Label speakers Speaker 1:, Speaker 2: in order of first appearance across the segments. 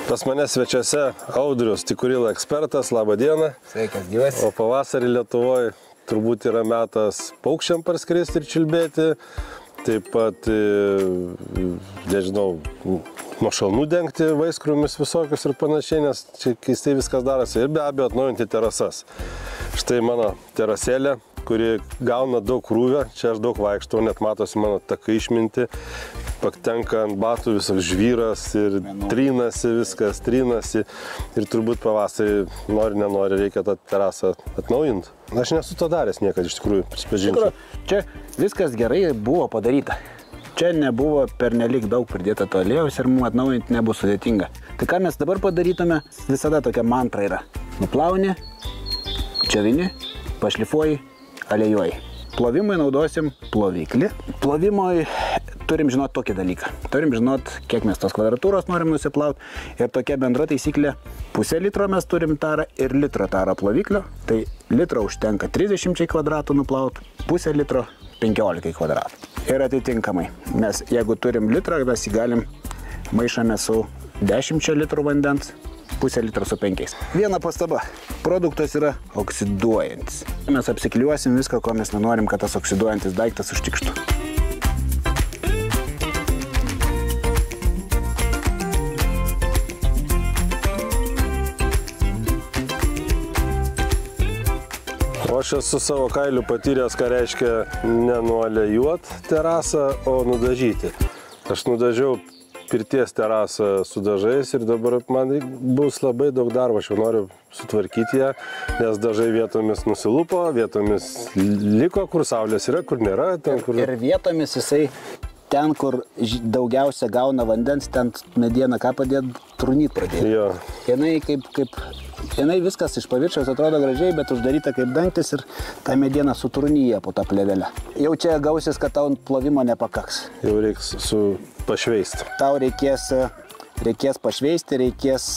Speaker 1: Pas mane svečiuose Audrius Tikurila ekspertas, labą dieną.
Speaker 2: Sveikas, gyvas.
Speaker 1: O pavasarį Lietuvoje turbūt yra metas paukščiam parskristi ir čiulbėti. Taip pat, nežinau, nuo šalnų dengti vaiskrūmis visokius ir panašiai, nes čia keistai viskas darosi. Ir be abejo atnaujinti terasas. Štai mano terasėlė, kuri gauna daug krūvio. Čia aš daug vaikštau, net matosi mano takai išminti. Patenka ant batų visoks žvyras ir trinasi viskas, trinasi. Ir turbūt pavasarį nenori, reikia tą terasą atnaujinti. Aš nesu to daręs niekad, iš tikrųjų, prisipažinsiu.
Speaker 2: Čia viskas gerai buvo padaryta. Čia nebuvo pernelyg daug pridėta to aliejaus ir mums atnaujinti nebus sudėtinga. Tai ką mes dabar padarytume, visada tokia mantra yra. Nuplauni, džiovini, pašlifuoji, aliejuoji. Plovimui naudosim ploviklį. Plovimui turim žinoti tokį dalyką. Turim žinoti, kiek mes tos kvadratūros norim nusiplauti. Ir tokia bendra taisyklė, pusę litro mes turim tarą ir litrą tarą ploviklio. Tai litrą užtenka 30 kvadratų nuplauti, pusę litro 15 kvadratų. Ir atitinkamai, mes jeigu turim litrą, mes jį galim maišame su 10 litrų vandens, pusę litro su 5. Viena pastaba. Produktas yra oksiduojantis. Mes apsikliuosim viską, ko mes nenorim, kad tas oksiduojantis daiktas užtikštų.
Speaker 1: O aš esu savo kailiu patyręs, ką reiškia nenualiejuot terasą, o nudažyti. Aš nudažiau pirties terasą su dažais ir dabar man bus labai daug darbo, aš jau noriu sutvarkyti ją, nes dažai vietomis nusilupo, vietomis liko, kur saulės yra, kur nėra. Ten, kur...
Speaker 2: Ir vietomis jisai ten, kur daugiausia gauna vandens, ten medieną ką padėt, trūnyt pradėti.
Speaker 1: Jo.
Speaker 2: Jinai viskas iš paviršiaus atrodo gražiai, bet uždaryta kaip dangtis ir ta mediena sutrūnyja po tą plėvelę. Jau čia gausis, kad tau plovimo nepakaks.
Speaker 1: Jau reiks pašveisti.
Speaker 2: Tau reikės pašveisti, reikės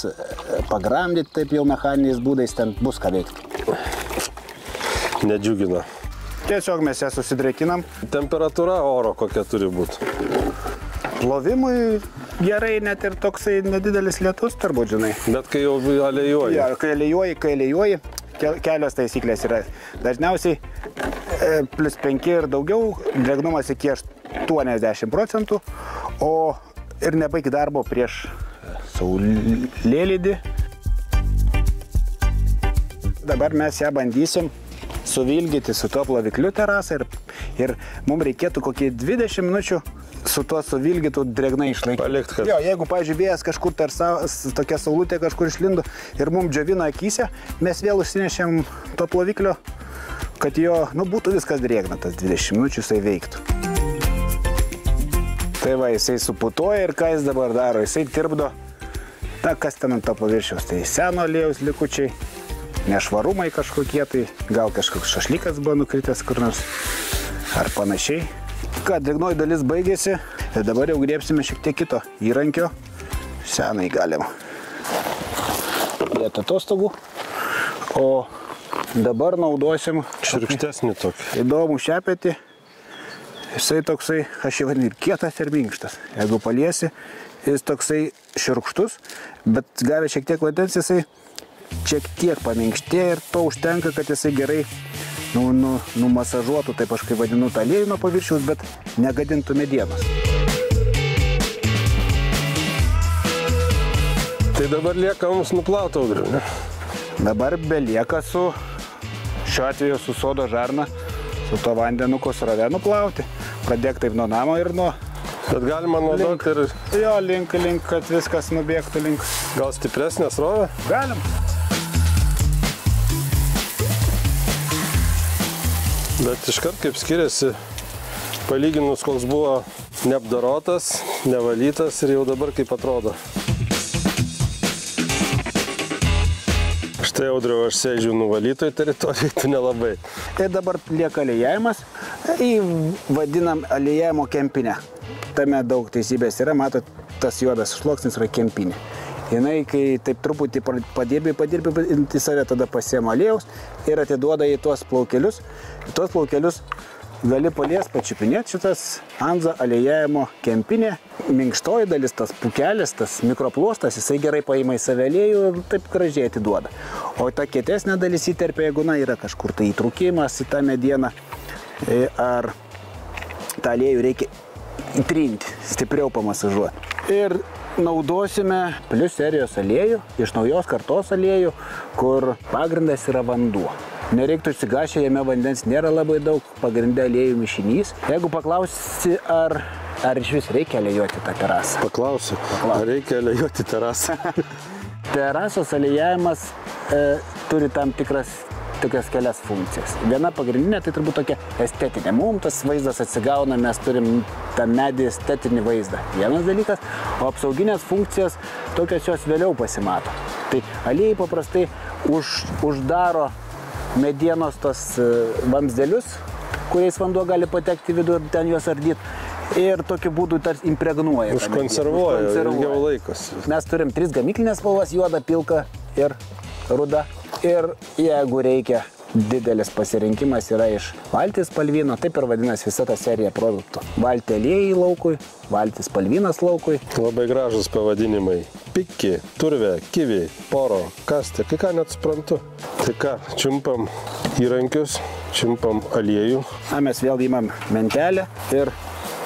Speaker 2: pagramdyti, taip jau mechaniniais būdais, ten bus ką veikti.
Speaker 1: Nedžiugina.
Speaker 2: Tiesiog mes ją susidrėkinam.
Speaker 1: Temperatūra oro kokia turi būti?
Speaker 2: Plovimui gerai net ir toksai nedidelis lietus, turbūt, žinai.
Speaker 1: Bet kai jau aliejuoji?
Speaker 2: Ja, kai aliejuoji, kelios taisyklės yra. Dažniausiai +5 ir daugiau, drėgnumas iki 80%, o ir nebaig darbo prieš saulėlydį. Dabar mes ją bandysim suvilgyti su tuo plovikliu terasą ir mums reikėtų kokį 20 minučių su tuo suvilgytų drėgnai išlaikyti.
Speaker 1: Palikt, kad...
Speaker 2: Jo, jeigu, pavyzdžiui, vėjas kažkur tokia saulutė kažkur išlindo ir mums džiovina akyse, mes vėl užsinešėm to ploviklio, kad jo, būtų viskas drėgna, tas 20 minučių jisai veiktų. Tai va, jisai suputoja ir ką jis dabar daro, jisai tirpdo, kas ten ant to paviršiaus, tai seno aliejaus likučiai, nešvarumai kažkokie, tai gal kažkoks šašlykas buvo nukritęs kur nors ar panašiai. Ką, drėgnoji dalis baigėsi ir dabar jau griebsime šiek tiek kito įrankio. Senai galim vietą atostogų. O dabar naudosim
Speaker 1: širkštesnį tokį.
Speaker 2: Įdomų šepetį. Jisai toksai, aš jau vadinu, ir kietas ir minkštas. Jeigu paliesi, jis toksai šiurkštus, bet gavę šiek tiek vandens, jisai šiek tiek paminkštėja ir to užtenka, kad jisai gerai numasažuotų, taip aš kaip vadinu, tą aliejų nuo paviršiaus, bet negadintų medienos.
Speaker 1: Tai dabar lieka mums nuplauti, Audriau, ne?
Speaker 2: Dabar belieka šiuo atveju su sodo žarna, su to vandenuko srove nuplauti. Pradėk taip nuo namo ir nuo...
Speaker 1: Bet galima naudoti ir...
Speaker 2: Jo, link, kad viskas nubėgtų link.
Speaker 1: Gal stipresnė srovė?
Speaker 2: Galim.
Speaker 1: Bet iškart kaip skiriasi, palyginus koks buvo neapdorotas, nevalytas ir jau dabar kaip atrodo. Štai, Audriau, aš sėdžiu nuvalytoj teritorijai, tu nelabai.
Speaker 2: Tai dabar lieka aliejavimas, vadinam aliejavimo kempinę. Tame daug teisybės yra, matot, tas juodas sluoksnis yra kempinė. Jinai, kai taip truputį padirbi į save, tada pasiema aliejaus ir atiduoda į tuos plaukelius. Tuos plaukelius gali palies pačiupinėti šitas Anza aliejavimo kempinė. Minkštoji dalis, tas pukelis, tas mikropluostas, jisai gerai paima į save aliejų ir taip gražiai atiduoda. O ta kietesnė dalis įterpia, jeigu yra kažkur tai įtrūkimas į tą medieną, ar tą aliejų reikia įtrinti, stipriau pamasažuoti. Ir naudosime plius serijos aliejų, iš naujos kartos aliejų, kur pagrindas yra vanduo. Nereiktų išsigašę, jame vandens nėra labai daug, pagrinde aliejų mišinys. Jeigu paklausi, ar iš vis reikia aliejoti tą terasą?
Speaker 1: Paklausiu, ar reikia aliejoti terasą?
Speaker 2: Terasos aliejavimas turi tam tokias kelias funkcijas. Viena pagrindinė, tai turbūt tokia estetinė. Mums tas vaizdas atsigauna, mes turim tą medį estetinį vaizdą. Vienas dalykas, o apsauginės funkcijas tokios jos vėliau pasimato. Tai aliejai paprastai uždaro medienos tos vamzdelius, kuriais vanduo gali patekti į vidų ir ten juos ardyti. Ir tokiu būdu tarsi impregnuoja.
Speaker 1: Užkonservuoja, ilgiau laikos.
Speaker 2: Mes turim 3 gamyklinės spalvas, juoda, pilka ir ruda. Ir jeigu reikia, didelis pasirinkimas yra iš valties spalvyno, taip ir vadinasi visa ta serija produktų. Valtė aliejai laukui, valtis spalvynas laukui.
Speaker 1: Labai gražus pavadinimai. Piki, turvė, kiviai, poro, kastė, kai ką net suprantu. Tai ką, čiumpam įrankius, čiumpam aliejų.
Speaker 2: Mes vėl įmam mentelę ir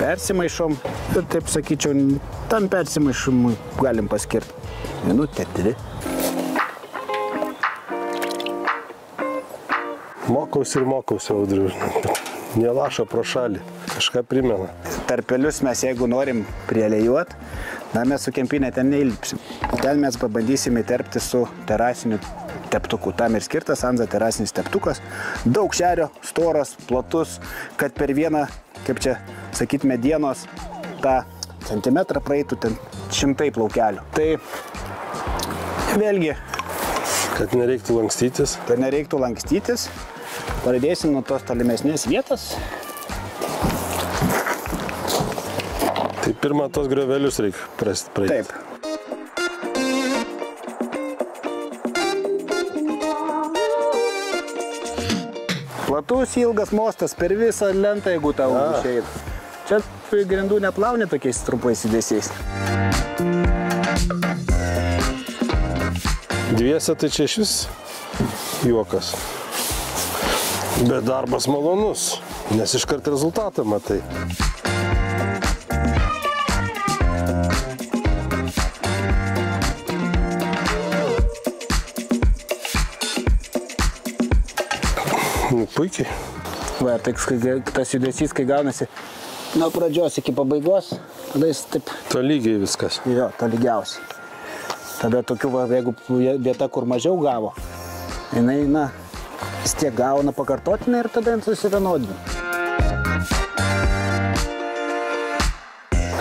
Speaker 2: persimaišom. Ir taip sakyčiau, tam persimaišomui galim paskirti minutę, 2.
Speaker 1: Mokausi, Audriu. Nelašo pro šalį. Kažką primena.
Speaker 2: Tarpelius mes, jeigu norim prialiejot, mes su kempinė ten neįlipsim. Ten mes pabandysime įterpti su terasiniu teptuku. Tam ir skirtas Anza terasinis teptukas. Daug šerio, storas, platus, kad per vieną, kaip čia sakyt, medienos tą centimetrą praeitų ten 100 plaukelių. Tai vėlgi,
Speaker 1: kad nereiktų lankstytis.
Speaker 2: Pradėsim nuo tos tolimesnės vietos.
Speaker 1: Tai pirmą tos griovelius reikia praeiti.
Speaker 2: Taip. Platus ilgas mostas per visą lentą, jeigu tau išeina. Čia grindų neplauni tokiais trumpais judesiais.
Speaker 1: Dviese tai čia iš vis juokas. Bet darbas malonus, nes iškart rezultatą matai. Puikiai.
Speaker 2: Va, tai tas judesys, kai gaunasi nuo pradžios iki pabaigos, tada jis taip...
Speaker 1: Tolygiai viskas.
Speaker 2: Jo, tolygiausiai. Tada tokių, jeigu vieta, kur mažiau gavo, jinai, vis tiek gauna pakartotinai ir tada jis susivienodina.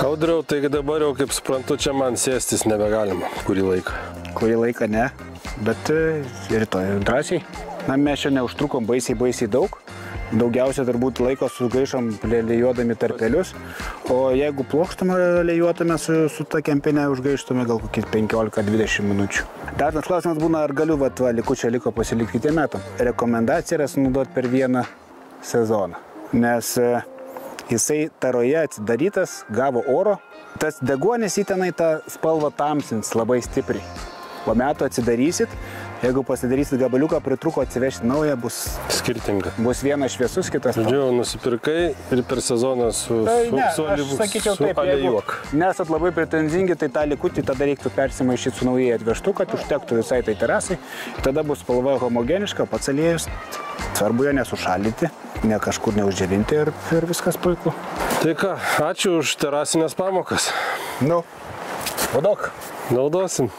Speaker 1: Audriau, tai dabar jau, kaip suprantu, čia man sėstis nebegalima kurį laiką.
Speaker 2: Kurį laiką ne, bet rytoj drąsiai. Mes čia neužtrukom baisiai daug. Daugiausia turbūt laiko sugaišom aliejodami tarpelius, o jeigu plokštumą aliejodami su ta kempinė užgaištume gal kokį 15-20 minučių. Dažnas klausimas būna, ar galiu likučią liko pasilikti kitiem metam. Rekomendacija yra sunaudoti per vieną sezoną, nes jisai taroje atsidarytas, gavo oro, tas deguonis į tenai tą spalvą tamsins labai stipriai. Po metų atsidarysit, jeigu pasidarysit gabaliuką, pritruko atsivešti naują, bus
Speaker 1: skirtinga.
Speaker 2: Bus vienas šviesus, kitas...
Speaker 1: Žodžiu, nusipirkai ir per sezoną su aliejok.
Speaker 2: Nesat labai pretenzingi, tai tą likutį tada reiktų persimaišyti su naujai atvežtu, kad užtektų visai tai terasai. Tada bus spalva homogeniška, pats aliejus. Svarbu jo nesušaldyti, ne kažkur neuždžiovinti ir viskas puiku.
Speaker 1: Tai ką, ačiū už terasinės pamokas.
Speaker 2: Naudok.
Speaker 1: Naudosim.